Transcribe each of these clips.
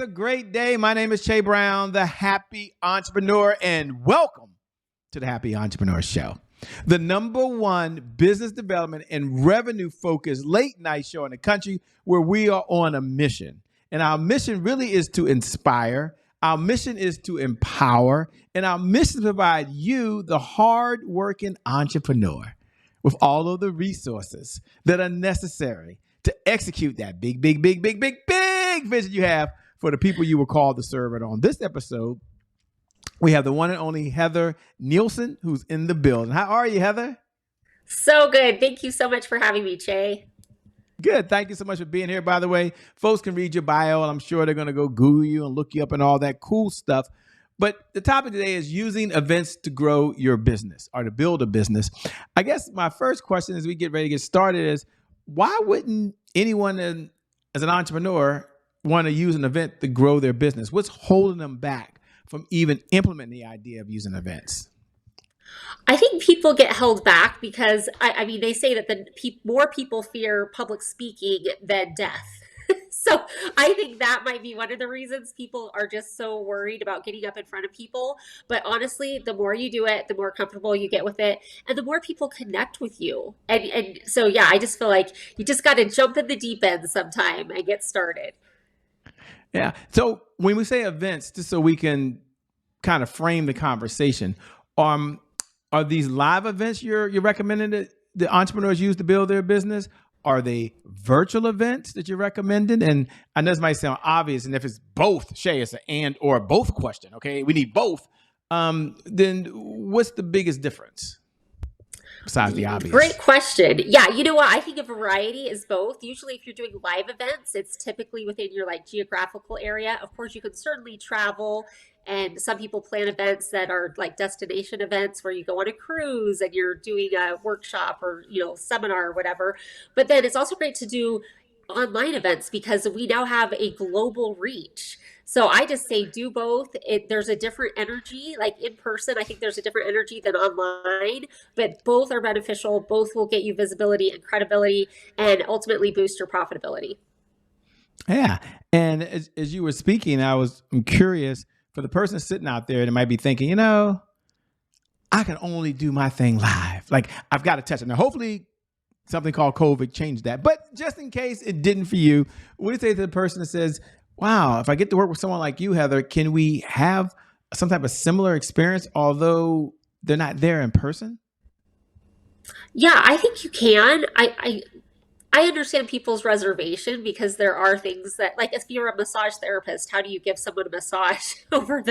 a great day. My name is Che Brown, the Happy Entrepreneur, and welcome to the Happy Entrepreneur Show, the #1 business development and revenue focused late night show in the country where we are on a mission. And our mission really is to inspire. Our mission is to empower. And our mission is to provide you, the hard-working entrepreneur, with all of the resources that are necessary to execute that big vision you have for the people you were called to serve. And on this episode, we have the one and only Heather Nielsen, who's in the building. How are you, Heather? So good. Thank you so much for having me, Che. Good. Thank you so much for being here. By the way, folks can read your bio, and I'm sure they're going to go Google you and look you up and all that cool stuff. But the topic today is using events to grow your business or to build a business. I guess my first question as we get ready to get started is, why wouldn't anyone as an entrepreneur want to use an event to grow their business? What's holding them back from even implementing the idea of using events? I think people get held back because, I mean, they say that more people fear public speaking than death. So I think that might be one of the reasons people are just so worried about getting up in front of people. But honestly, the more you do it, the more comfortable you get with it, and the more people connect with you. And so, yeah, I just feel like you just got to jump in the deep end sometime and get started. Yeah. So when we say events, just so we can kind of frame the conversation, are these live events you're recommending that the entrepreneurs use to build their business? Are they virtual events that you're recommending? And I know this might sound obvious, and if it's both, Shay, it's an and or both question, okay? We need both. Then what's the biggest difference besides the obvious? Great question. Yeah, you know what? I think a variety is both. Usually if you're doing live events, it's typically within your geographical area. Of course, you can certainly travel, and some people plan events that are like destination events where you go on a cruise and you're doing a workshop or, seminar or whatever. But then it's also great to do online events because we now have a global reach. So I just say do both. There's a different energy, like in person. I think there's a different energy than online, but both are beneficial. Both will get you visibility and credibility and ultimately boost your profitability. Yeah. And as you were speaking, I'm curious for the person sitting out there that might be thinking, I can only do my thing live. Like I've got to touch it. Now, hopefully something called COVID changed that. But just in case it didn't for you, what do you say to the person that says, wow, if I get to work with someone like you, Heather, can we have some type of similar experience, although they're not there in person? Yeah, I think you can. I understand people's reservation because there are things that, like, if you're a massage therapist, how do you give someone a massage over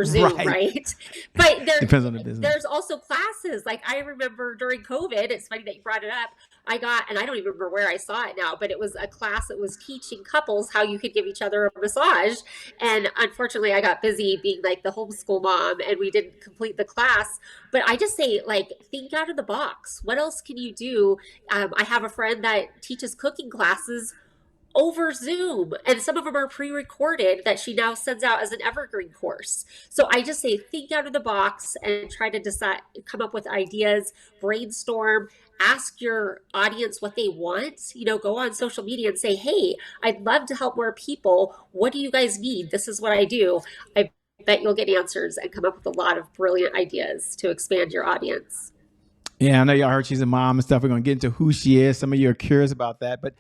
Zoom, right? But depends on the business. There's also classes. Like I remember during COVID, it's funny that you brought it up. And I don't even remember where I saw it now, but it was a class that was teaching couples how you could give each other a massage. And unfortunately, I got busy being like the homeschool mom and we didn't complete the class. But I just say, think out of the box. What else can you do? I have a friend that teaches cooking classes over Zoom, and some of them are pre-recorded that she now sends out as an evergreen course. So I just say, think out of the box and try to come up with ideas, brainstorm, ask your audience what they want. Go on social media and say, hey, I'd love to help more people. What do you guys need? This is what I do. I bet you'll get answers and come up with a lot of brilliant ideas to expand your audience. Yeah, I know y'all heard she's a mom and stuff. We're going to get into who she is. Some of you are curious about that. But,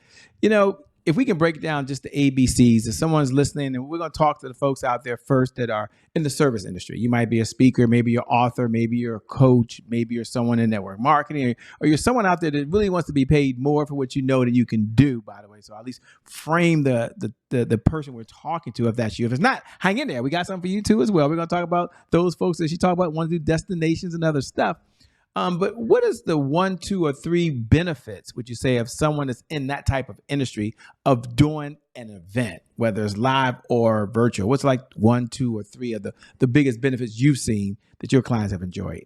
if we can break it down just the ABCs, if someone's listening, and we're going to talk to the folks out there first that are in the service industry. You might be a speaker, maybe you're an author, maybe you're a coach, maybe you're someone in network marketing, or you're someone out there that really wants to be paid more for what you know that you can do, by the way. So at least frame the person we're talking to, if that's you. If it's not, hang in there. We got something for you too as well. We're going to talk about those folks that she talked about, want to do destinations and other stuff. But what is the 1, 2, or 3 benefits, would you say, of someone that's in that type of industry of doing an event, whether it's live or virtual? What's like 1, 2, or 3 of the biggest benefits you've seen that your clients have enjoyed?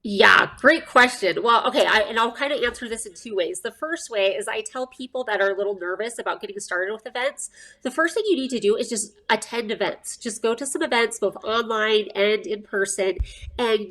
Yeah, great question. Well, okay, I'll kind of answer this in 2 ways. The first way is I tell people that are a little nervous about getting started with events, the first thing you need to do is just attend events. Just go to some events, both online and in person, and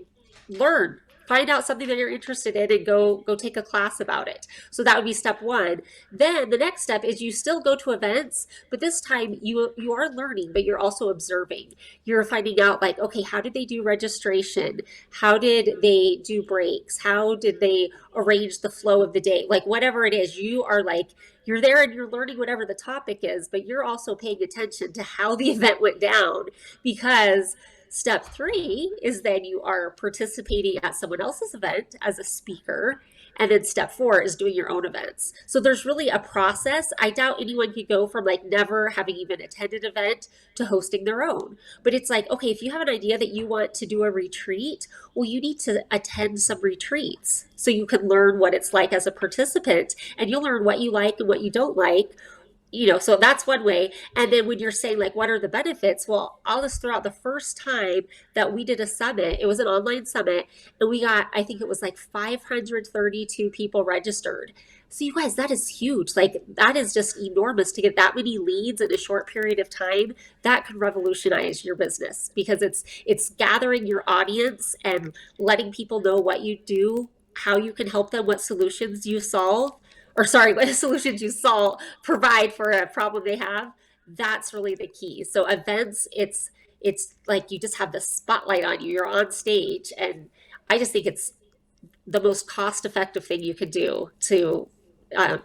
learn find out something that you're interested in and go take a class about it. So that would be step one. Then the next step is you still go to events, but this time you are learning, but you're also observing. You're finding out like, okay, how did they do registration? How did they do breaks? How did they arrange the flow of the day? Like whatever it is, you are like you're there and you're learning whatever the topic is, but you're also paying attention to how the event went down, because step three is then you are participating at someone else's event as a speaker. And then step four is doing your own events. So there's really a process. I doubt anyone could go from like never having even attended an event to hosting their own. But it's like, okay, if you have an idea that you want to do a retreat, well, you need to attend some retreats so you can learn what it's like as a participant, and you'll learn what you like and what you don't like. So that's one way. And then when you're saying like, what are the benefits? Well, I'll just throw out the first time that we did a summit, it was an online summit, and we got, I think it was like 532 people registered. So you guys, that is huge. Like that is just enormous to get that many leads in a short period of time. That could revolutionize your business, because it's gathering your audience and letting people know what you do, how you can help them, what solutions you solve, or sorry, what solutions you solve, provide for a problem they have. That's really the key. So events, it's like you just have the spotlight on you. You're on stage, and I just think it's the most cost effective thing you could do um,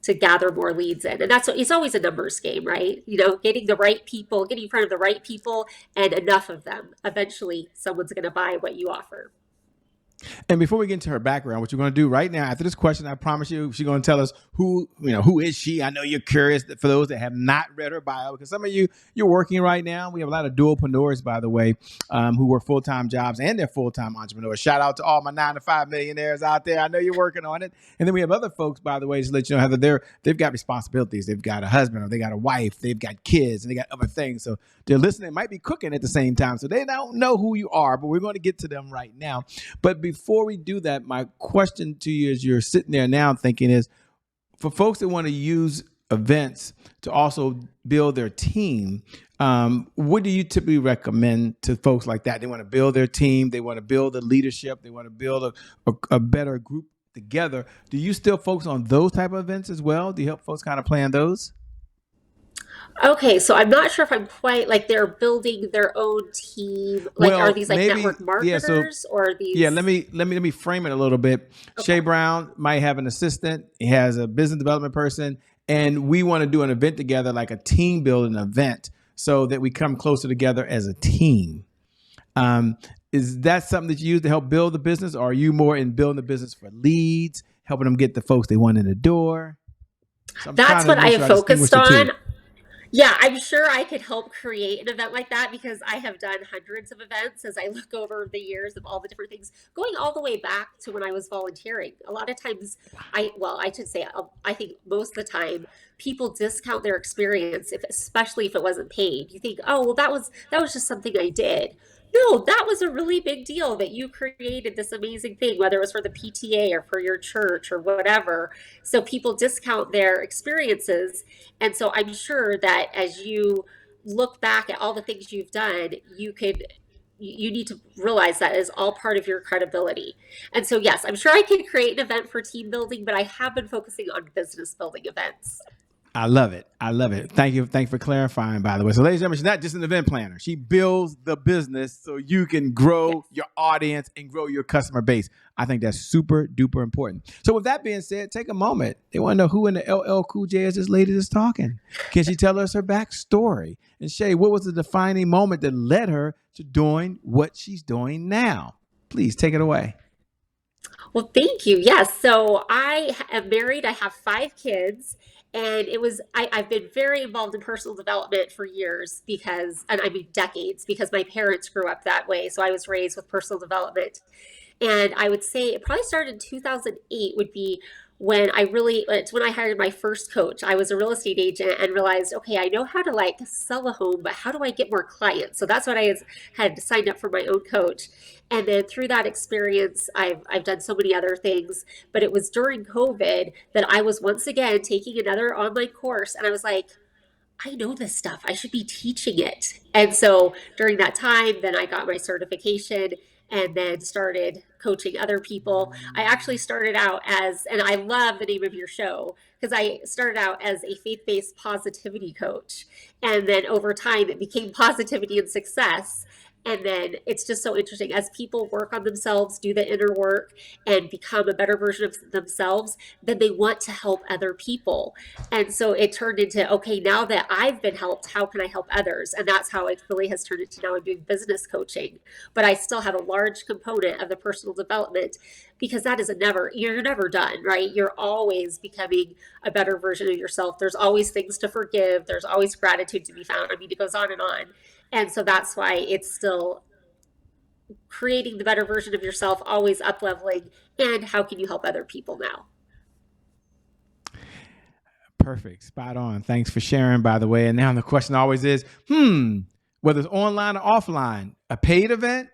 to gather more leads in. And that's what, it's always a numbers game, right? Getting the right people, getting in front of the right people, and enough of them. Eventually, someone's going to buy what you offer. And before we get into her background, what you're going to do right now after this question, I promise you, she's going to tell us who is she? I know you're curious for those that have not read her bio, because some of you're working right now. We have a lot of dualpreneurs, by the way, who work full-time jobs and they're full-time entrepreneurs. Shout out to all my 9-to-5 millionaires out there. I know you're working on it. And then we have other folks, by the way, just to let you know, Heather, they've got responsibilities. They've got a husband, or they got a wife, they've got kids, and they got other things. So they're listening, might be cooking at the same time. So they don't know who you are, but we're going to get to them right now. But before we do that, my question to you, as you're sitting there now thinking, is for folks that want to use events to also build their team, what do you typically recommend to folks like that? They want to build their team, they want to build a leadership, they want to build a better group together. Do you still focus on those type of events as well? Do you help folks kind of plan those? Okay, so I'm not sure if I'm quite like they're building their own team. Like, are Well, these like maybe, network yeah. So marketers, or are yeah, these? let me frame it a little bit. Shay Okay. Brown might have an assistant. He has a business development person, and we want to do an event together, like a team building event, so that we come closer together as a team. Um, is that something that you use to help build the business, or are you more in building the business for leads, helping them get the folks they want in the door? So I'm trying That's to what I make have sure I distinguish focused the two. on. Yeah, I'm sure I could help create an event like that, because I have done hundreds of events as I look over the years of all the different things, going all the way back to when I was volunteering. A lot of times, I should say, I think most of the time, people discount their experience, especially if it wasn't paid. You think, oh, well, that was just something I did. No, that was a really big deal that you created this amazing thing, whether it was for the PTA or for your church or whatever. So people discount their experiences, and so I'm sure that as you look back at all the things you've done, you need to realize that is all part of your credibility. And so yes, I'm sure I can create an event for team building, but I have been focusing on business building events. I love it. I love it. Thank you. Thank you for clarifying, by the way. So, ladies and gentlemen, she's not just an event planner. She builds the business so you can Yes. grow your audience and grow your customer base. I think that's super duper important. So, with that being said, take a moment. They want to know who in the LL Cool J is this lady that's talking. Can she tell us her backstory? And Shay, what was the defining moment that led her to doing what she's doing now? Please take it away. Well, thank you. Yes. So I am married. I have 5 kids. And I've been very involved in personal development for years, and I mean decades, because my parents grew up that way. So I was raised with personal development. And I would say it probably started in 2008 would be it's when I hired my first coach. I was a real estate agent and realized, okay, I know how to like sell a home, but how do I get more clients? So that's what had signed up for my own coach. And then through that experience, I've done so many other things, but it was during COVID that I was once again taking another online course, and I was like, I know this stuff. I should be teaching it. And so during that time, then I got my certification. and then started coaching other people. I actually started out as, and I love the name of your show, because I started out as a faith-based positivity coach. And then over time, it became positivity and success. And then it's just so interesting as people work on themselves, do the inner work, and become a better version of themselves, then they want to help other people. And so it turned into, okay, now that I've been helped, how can I help others? And that's how it really has turned into now I'm doing business coaching. But I still have a large component of the personal development, because that is you're never done, right? You're always becoming a better version of yourself. There's always things to forgive. There's always gratitude to be found. I mean, it goes on and on. And so that's why it's still creating the better version of yourself, always up leveling, and how can you help other people now? Perfect. Spot on. Thanks for sharing, by the way. And now the question always is, whether it's online or offline, a paid event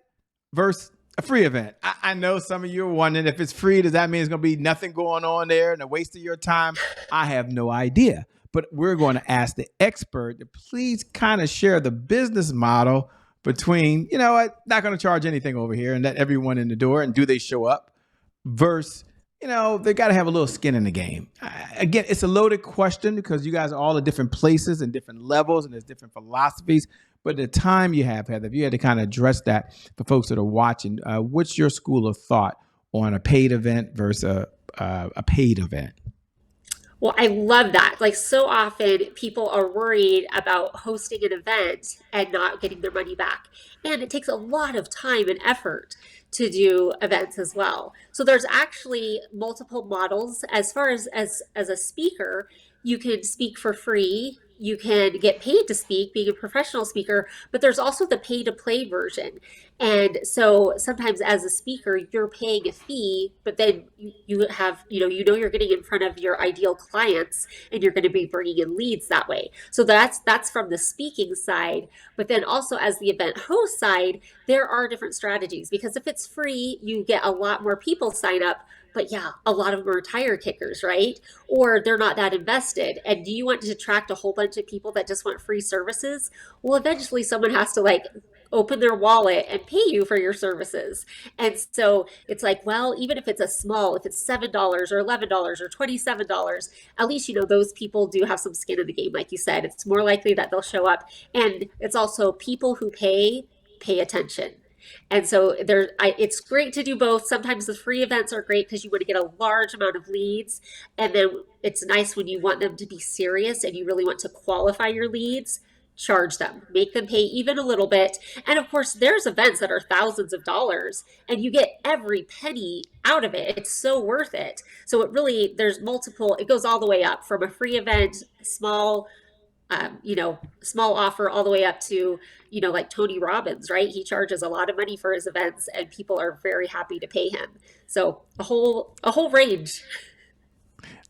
versus a free event. I know some of you are wondering, if it's free, does that mean there's going to be nothing going on there and a waste of your time? I have no idea. But we're going to ask the expert to please kind of share the business model between, you know what, not going to charge anything over here and let everyone in the door, and do they show up, versus, you know, they got to have a little skin in the game. Again, it's a loaded question because you guys are all at different places and different levels, and there's different philosophies. But the time you have, Heather, if you had to kind of address that for folks that are watching, what's your school of thought on a paid event versus a paid event? Well, I love that. Like, so often people are worried about hosting an event and not getting their money back. And it takes a lot of time and effort to do events as well. So there's actually multiple models. As far as a speaker, you can speak for free. You can get paid to speak, being a professional speaker, but there's also the pay to play version. And so sometimes as a speaker, you're paying a fee, but then you have, you're getting in front of your ideal clients, and you're going to be bringing in leads that way. So that's from the speaking side. But then also as the event host side, there are different strategies, because if it's free, you get a lot more people sign up. But yeah, a lot of them are tire kickers, right? Or they're not that invested. And do you want to attract a whole bunch of people that just want free services? Well, eventually someone has to like open their wallet and pay you for your services. And so it's like, well, even if it's if it's $7 or $11 or $27, at least, those people do have some skin in the game. Like you said, it's more likely that they'll show up. And it's also people who pay attention. And so it's great to do both. Sometimes the free events are great because you want to get a large amount of leads. And then it's nice when you want them to be serious and you really want to qualify your leads, charge them, make them pay even a little bit. And of course, there's events that are thousands of dollars and you get every penny out of it. It's so worth it. So there's multiple, it goes all the way up from a free event, small offer, all the way up to, like Tony Robbins, right? He charges a lot of money for his events and people are very happy to pay him. So a whole range.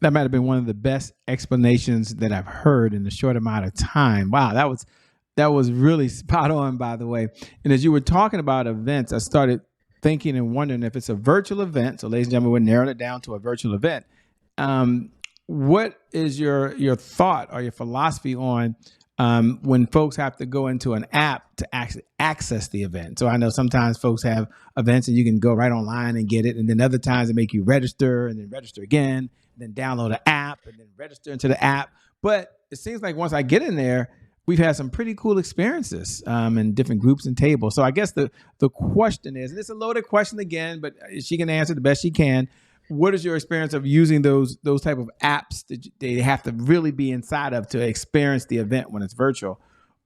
That might have been one of the best explanations that I've heard in a short amount of time. Wow, that was really spot on, by the way. And as you were talking about events, I started thinking and wondering if it's a virtual event. So ladies and gentlemen, we're narrowing it down to a virtual event. What is your thought or your philosophy on when folks have to go into an app to actually access the event? So I know sometimes folks have events and you can go right online and get it. And then other times they make you register and then register again, then download an app and then register into the app. But it seems like once I get in there, we've had some pretty cool experiences in different groups and tables. So I guess the question is, and it's a loaded question again, but she can answer the best she can. What is your experience of using those type of apps that they have to really be inside of to experience the event when it's virtual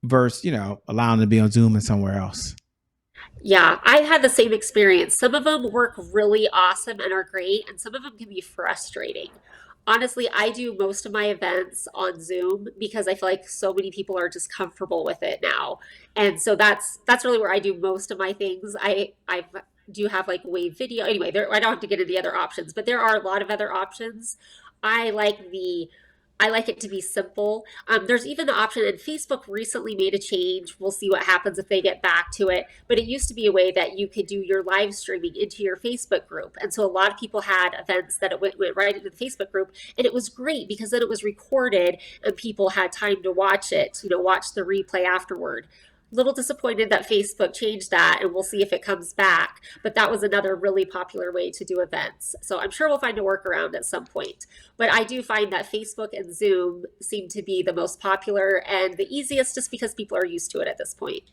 versus, allowing them to be on Zoom and somewhere else? Yeah, I've had the same experience. Some of them work really awesome and are great, and some of them can be frustrating. Honestly, I do most of my events on Zoom because I feel like so many people are just comfortable with it now. And so that's really where I do most of my things. I do have like wave video. Anyway, I don't have to get into the other options, but there are a lot of other options. I like I like it to be simple. There's even the option, and Facebook recently made a change. We'll see what happens if they get back to it. But it used to be a way that you could do your live streaming into your Facebook group. And so a lot of people had events that it went right into the Facebook group. And it was great because then it was recorded and people had time to watch it, watch the replay afterward. Little disappointed that Facebook changed that, and we'll see if it comes back. But that was another really popular way to do events. So I'm sure we'll find a workaround at some point. But I do find that Facebook and Zoom seem to be the most popular and the easiest just because people are used to it at this point.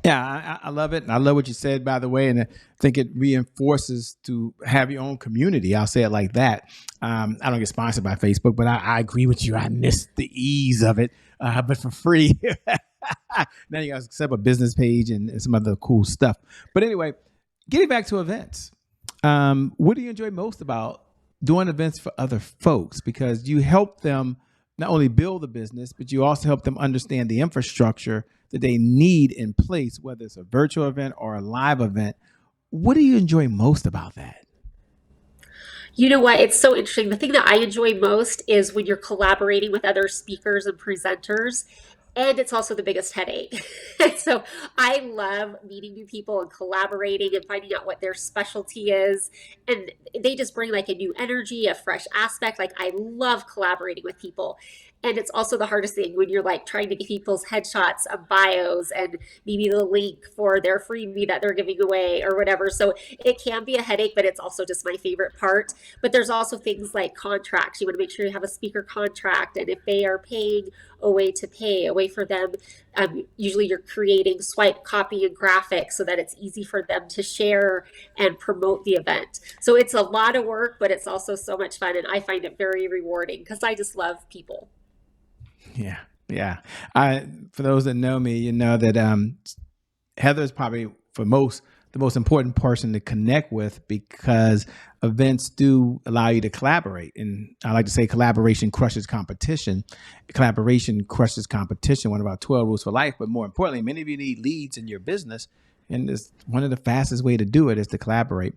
Yeah, I love it. And I love what you said, by the way. And I think it reinforces to have your own community. I'll say it like that. I don't get sponsored by Facebook, but I agree with you. I miss the ease of it, but for free. Now you guys set up a business page and some other cool stuff. But anyway, getting back to events, what do you enjoy most about doing events for other folks? Because you help them not only build the business, but you also help them understand the infrastructure that they need in place, whether it's a virtual event or a live event. What do you enjoy most about that? You know what? It's so interesting. The thing that I enjoy most is when you're collaborating with other speakers and presenters. And it's also the biggest headache. So I love meeting new people and collaborating and finding out what their specialty is. And they just bring like a new energy, a fresh aspect. Like I love collaborating with people. And it's also the hardest thing when you're like trying to get people's headshots of bios and maybe the link for their freebie that they're giving away or whatever. So it can be a headache, but it's also just my favorite part. But there's also things like contracts. You want to make sure you have a speaker contract. And if they are paying, a way to pay, a way for them. Usually you're creating swipe, copy, and graphics so that it's easy for them to share and promote the event. So it's a lot of work, but it's also so much fun. And I find it very rewarding because I just love people. Yeah, yeah. For those that know me, you know that Heather is probably the most important person to connect with because events do allow you to collaborate. And I like to say collaboration crushes competition. Collaboration crushes competition, one of our 12 rules for life. But more importantly, many of you need leads in your business. And it's one of the fastest way to do it is to collaborate.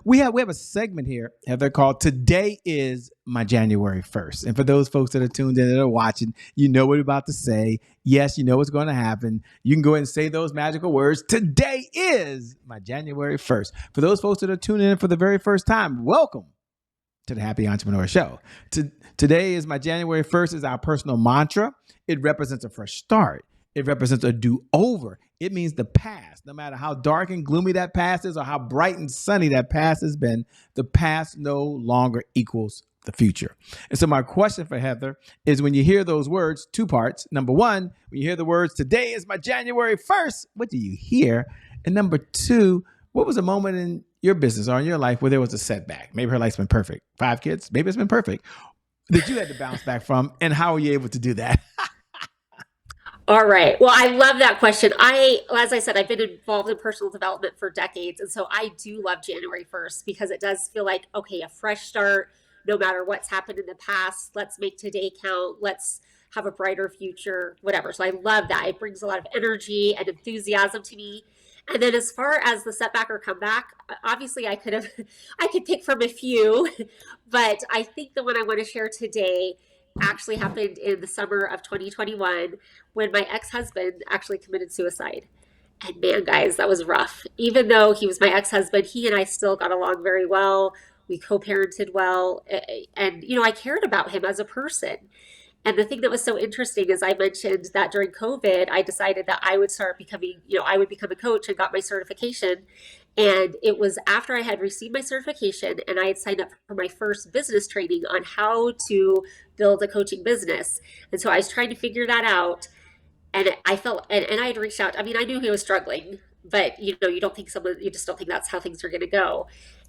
We have a segment here, Heather, called "Today is my January 1st." And for those folks that are tuned in and are watching, you know what we're about to say. Yes, you know what's going to happen. You can go ahead and say those magical words. Today is my January 1st. For those folks that are tuning in for the very first time, welcome to the Happy Entrepreneur Show. Today is my January 1st is our personal mantra. It represents a fresh start. It represents a do-over. It means the past. No matter how dark and gloomy that past is or how bright and sunny that past has been, the past no longer equals the future. And so my question for Heather is when you hear those words, two parts. Number one, when you hear the words, today is my January 1st, what do you hear? And number two, what was a moment in your business or in your life where there was a setback? Maybe her life's been perfect. 5 kids, maybe it's been perfect. That you had to bounce back from, and how were you able to do that? All right. Well, I love that question. As I said, I've been involved in personal development for decades. And so I do love January 1st because it does feel like, okay, a fresh start, no matter what's happened in the past. Let's make today count. Let's have a brighter future, whatever. So I love that. It brings a lot of energy and enthusiasm to me. And then as far as the setback or comeback, obviously I could pick from a few, but I think the one I want to share today actually happened in the summer of 2021 when my ex-husband actually committed suicide. And man, guys, that was rough. Even though he was my ex-husband, he and I still got along very well. We co-parented well. And, I cared about him as a person. And the thing that was so interesting is I mentioned that during COVID, I decided that I would start becoming, I would become a coach and got my certification. And it was after I had received my certification and I had signed up for my first business training on how to build a coaching business. And so I was trying to figure that out. And I felt, and I had reached out. I mean, I knew he was struggling, but you just don't think that's how things are going to go.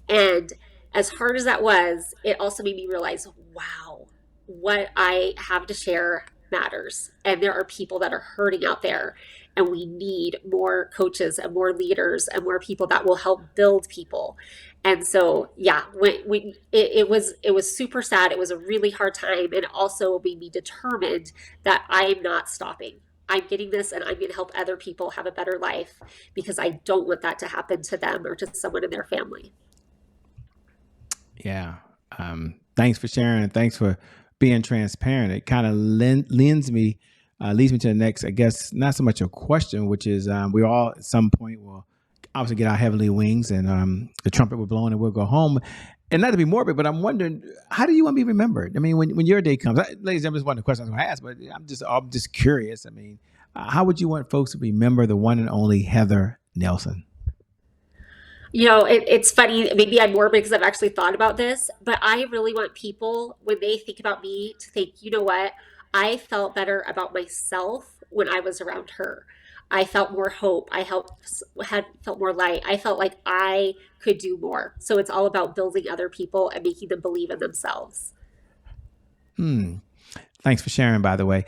And as hard as that was, it also made me realize, wow, what I have to share matters. And there are people that are hurting out there. And we need more coaches and more leaders and more people that will help build people. And so, yeah, when it was super sad. It was a really hard time, and also made me determined that I'm not stopping. I'm getting this, and I'm going to help other people have a better life because I don't want that to happen to them or to someone in their family. Yeah. Thanks for sharing, and thanks for being transparent. It kind of leads me to the next, I guess, not so much a question, which is we all at some point will obviously get our heavenly wings and the trumpet will blow and we'll go home. And not to be morbid, but I'm wondering, how do you want to be remembered? I mean, when your day comes, ladies and gentlemen, this wasn't a question I was going to ask, but I'm just curious. I mean, how would you want folks to remember the one and only Heather Nielsen? It's funny. Maybe I'm more because I've actually thought about this, but I really want people, when they think about me, to think, you know what? I felt better about myself when I was around her. I felt more hope. Had felt more light. I felt like I could do more. So it's all about building other people and making them believe in themselves. Hmm. Thanks for sharing, by the way.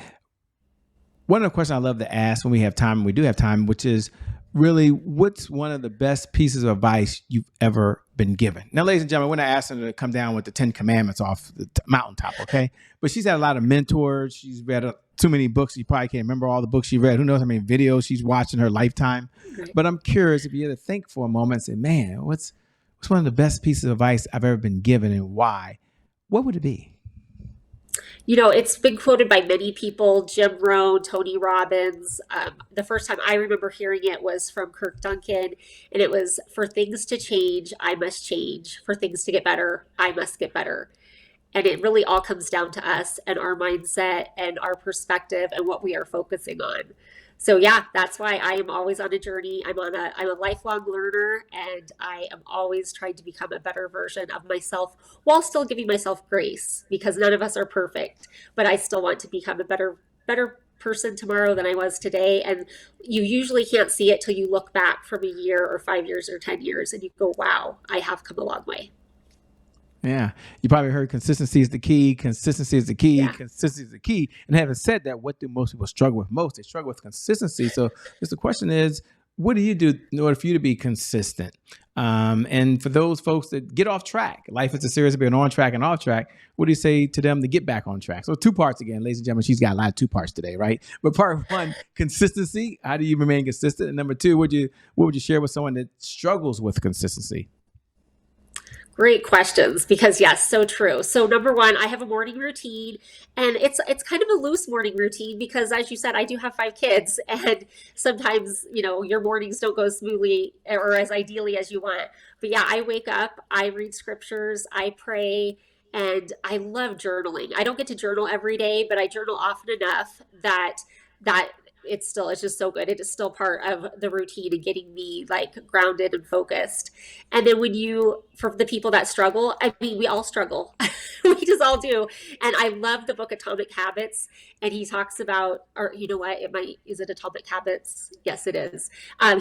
One of the questions I love to ask when we have time, and we do have time, which is really what's one of the best pieces of advice you've ever been given? Now, ladies and gentlemen, we're not asking her to come down with the 10 commandments off the mountaintop, okay? But she's had a lot of mentors. She's read too many books. You probably can't remember all the books she read. Who knows how many videos she's watched in her lifetime. Right. But I'm curious if you had to think for a moment and say, man, what's one of the best pieces of advice I've ever been given and why? What would it be? It's been quoted by many people, Jim Rohn, Tony Robbins. The first time I remember hearing it was from Kirk Duncan, and it was, for things to change, I must change. For things to get better, I must get better. And it really all comes down to us and our mindset and our perspective and what we are focusing on. So yeah, that's why I am always on a journey. I'm a lifelong learner, and I am always trying to become a better version of myself while still giving myself grace, because none of us are perfect, but I still want to become a better person tomorrow than I was today. And you usually can't see it till you look back from a year or 5 years or 10 years and you go, wow, I have come a long way. Yeah. You probably heard consistency is the key. Consistency is the key. Yeah. Consistency is the key. And having said that, what do most people struggle with most? They struggle with consistency. So just the question is, what do you do in order for you to be consistent? And for those folks that get off track, life is a series of being on track and off track. What do you say to them to get back on track? So two parts again, ladies and gentlemen. She's got a lot of two parts today, right? But part one, consistency. How do you remain consistent? And number two, what would you share with someone that struggles with consistency? Great questions, because yes, so true. So number one, I have a morning routine, and it's kind of a loose morning routine because, as you said, I do have 5 kids, and sometimes your mornings don't go smoothly or as ideally as you want. But yeah, I wake up, I read scriptures, I pray, and I love journaling. I don't get to journal every day, but I journal often enough that it's just so good. It is still part of the routine and getting me like grounded and focused. And then for the people that struggle, I mean, we all struggle. We just all do. And I love the book Atomic Habits. And he talks about, or you know what, is it Atomic Habits? Yes, it is.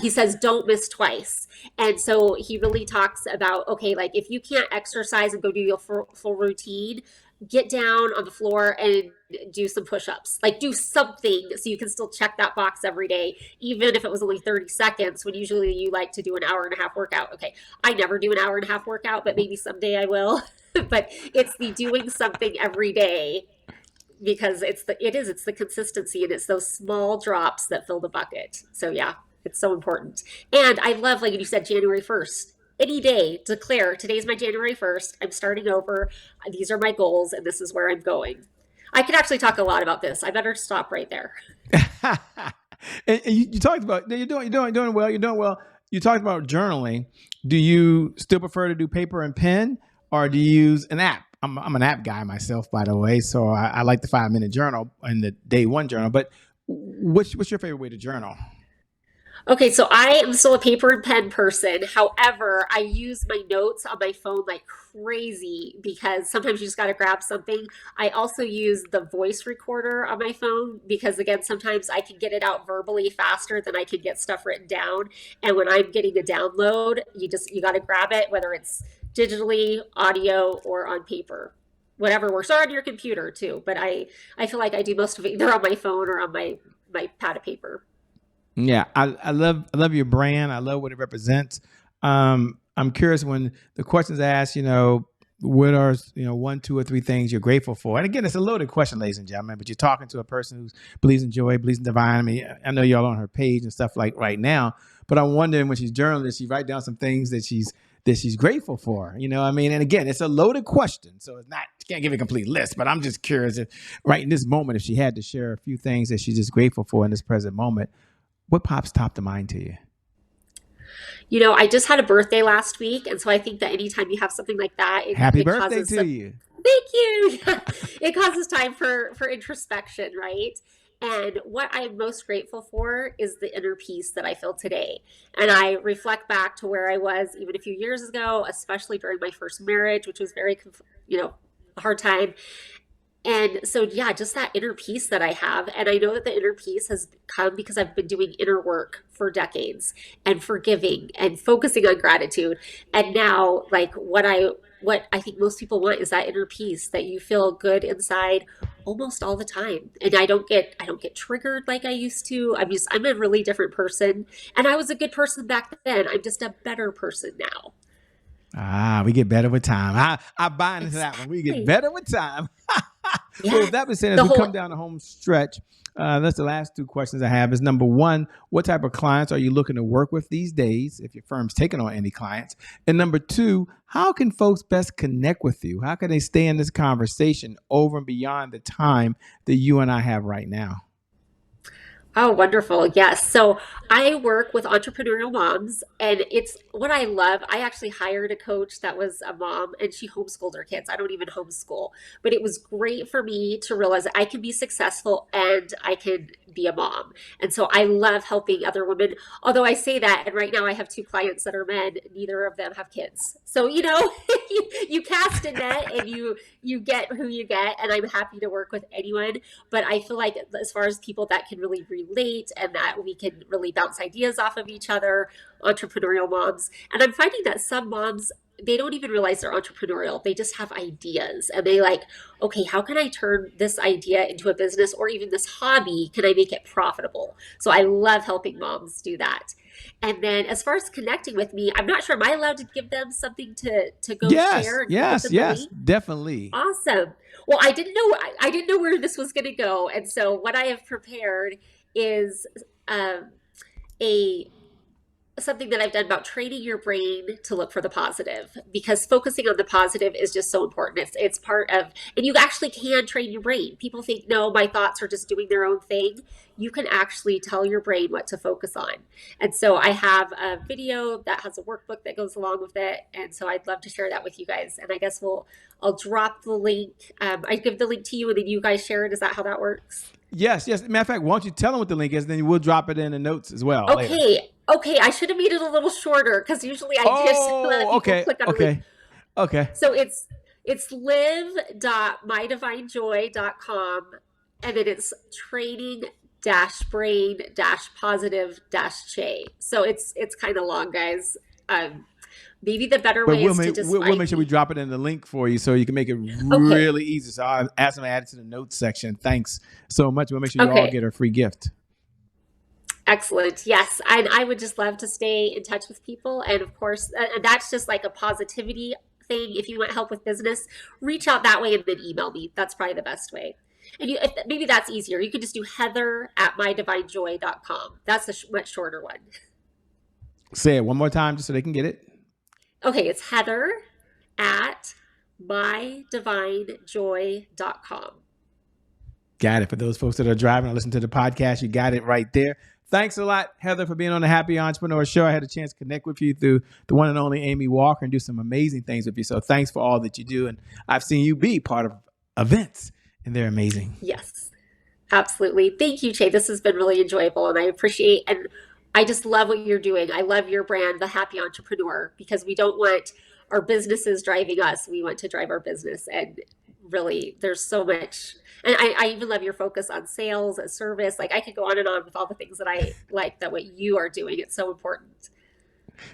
He says, don't miss twice. And so he really talks about, okay, like if you can't exercise and go do your full routine, get down on the floor and do some push-ups, like do something so you can still check that box every day, even if it was only 30 seconds when usually you like to do an hour and a half workout. Okay, I never do an hour and a half workout, but maybe someday I will. But it's the doing something every day, because it's the consistency, and it's those small drops that fill the bucket. So yeah, it's so important. And I love, like you said, January 1st. Any day, declare today's my January 1st. I'm starting over. These are my goals, and this is where I'm going. I could actually talk a lot about this. I better stop right there. And you talked about you're doing well. You're doing well. You talked about journaling. Do you still prefer to do paper and pen, or do you use an app? I'm an app guy myself, by the way. So I like the 5-minute journal and the day one journal. But what's your favorite way to journal? Okay, so I am still a paper and pen person. However, I use my notes on my phone like crazy because sometimes you just got to grab something. I also use the voice recorder on my phone because, again, sometimes I can get it out verbally faster than I can get stuff written down. And when I'm getting a download, you got to grab it, whether it's digitally, audio, or on paper. Whatever works, or on your computer too. But I feel like I do most of it either on my phone or on my pad of paper. Yeah, I love your brand. I love what it represents. I'm curious when the questions asked, what are one, two, or three things you're grateful for? And again, it's a loaded question, ladies and gentlemen. But you're talking to a person who believes in joy, believes in divine. I mean, I know y'all on her page and stuff like right now. But I'm wondering when she's journaling, does she write down some things that she's grateful for? I mean, and again, it's a loaded question, so it's not. She can't give a complete list. But I'm just curious if right in this moment, if she had to share a few things that she's just grateful for in this present moment. What pops top of mind to you? I just had a birthday last week, and so I think that anytime you have something like that, Happy it birthday causes to you. Thank you. It causes time for introspection, right? And what I'm most grateful for is the inner peace that I feel today. And I reflect back to where I was even a few years ago, especially during my first marriage, which was very, a hard time. And so, yeah, just that inner peace that I have. And I know that the inner peace has come because I've been doing inner work for decades and forgiving and focusing on gratitude. And now, like, what I think most people want is that inner peace that you feel good inside almost all the time. And I don't get triggered like I used to. I'm a really different person. And I was a good person back then. I'm just a better person now. We get better with time. I buy into that one. We get Exactly. better with time. Well, with Yes. that being said, as The we whole come down the home stretch, that's the last two questions I have. Is number one, what type of clients are you looking to work with these days, if your firm's taking on any clients? And number two, how can folks best connect with you? How can they stay in this conversation over and beyond the time that you and I have right now? Oh, wonderful. Yes. So I work with entrepreneurial moms, and it's what I love. I actually hired a coach that was a mom, and she homeschooled her kids. I don't even homeschool, but it was great for me to realize that I can be successful and I can be a mom. And so I love helping other women. Although I say that, and right now I have two clients that are men, neither of them have kids. So, you cast a net and you get who you get, and I'm happy to work with anyone. But I feel like as far as people that can really relate and that we can really bounce ideas off of each other, entrepreneurial moms. And I'm finding that some moms, they don't even realize they're entrepreneurial. They just have ideas and they like, okay, how can I turn this idea into a business or even this hobby? Can I make it profitable? So I love helping moms do that. And then as far as connecting with me, I'm not sure, am I allowed to give them something to go Yes, share and give yes, them the yes, link? definitely. Awesome. Well, I didn't know where this was going to go, and so what I have prepared is um, a something that I've done about training your brain to look for the positive, because focusing on the positive is just so important. It's part of, and you actually can train your brain. People think, no, my thoughts are just doing their own thing. You can actually tell your brain what to focus on. And so I have a video that has a workbook that goes along with it. And so I'd love to share that with you guys. And I guess I'll drop the link. I give the link to you and then you guys share it. Is that how that works? Yes, yes. Matter of fact, why don't you tell them what the link is, then we'll drop it in the notes as well later. Okay. Okay. I should have made it a little shorter because usually I just let Oh, people okay, click on a link. okay, okay. So it's live.mydivinejoy.com, and then it's training dash brain dash positive dash che. So it's kind of long, guys. Maybe the better But way is to just we'll find make sure we me. drop it in the link for you so you can make it Okay. really easy. So I'll ask them to add it to the notes section. Thanks so much. We'll make sure you all Okay. get a free gift. Excellent. Yes. And I would just love to stay in touch with people. And of course, and that's just like a positivity thing. If you want help with business, reach out that way and then email me. That's probably the best way. And maybe that's easier. You could just do heather@mydivinejoy.com. That's a much shorter one. Say it one more time just so they can get it. Okay. It's heather@mydivinejoy.com. Got it. For those folks that are driving and listen to the podcast, you got it right there. Thanks a lot, Heather, for being on the Happy Entrepreneur Show. I had a chance to connect with you through the one and only Amy Walker and do some amazing things with you. So thanks for all that you do. And I've seen you be part of events, and they're amazing. Yes. Absolutely. Thank you, Che. This has been really enjoyable and I appreciate and I just love what you're doing. I love your brand, The Happy Entrepreneur, because we don't want our businesses driving us. We want to drive our business. And really, there's so much. And I even love your focus on sales and service. Like I could go on and on with all the things that I like that what you are doing. It's so important.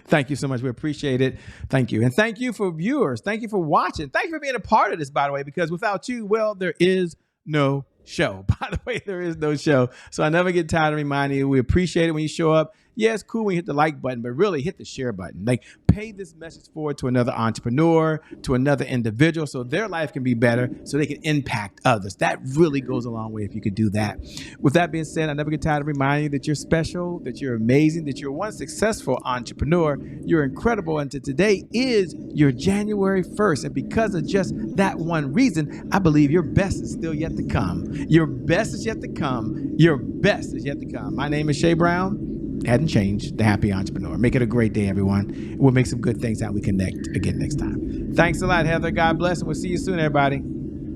Thank you so much. We appreciate it. Thank you. And thank you for viewers. Thank you for watching. Thank you for being a part of this, by the way, because without you, well, there is no show. By the way, there is no show. So I never get tired of reminding you, we appreciate it when you show up. Yeah, it's cool when you hit the like button, but really hit the share button. Like pay this message forward to another entrepreneur, to another individual, so their life can be better, so they can impact others. That really goes a long way if you could do that. With that being said, I never get tired of reminding you that you're special, that you're amazing, that you're one successful entrepreneur. You're incredible. And today is your January 1st. And because of just that one reason, I believe your best is still yet to come. Your best is yet to come. Your best is yet to come. My name is Shay Brown. Hadn't changed. The Happy Entrepreneur. Make it a great day, everyone. We'll make some good things out. We connect again next time. Thanks a lot, Heather. God bless, and we'll see you soon, everybody.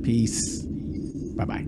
Peace. Bye-bye.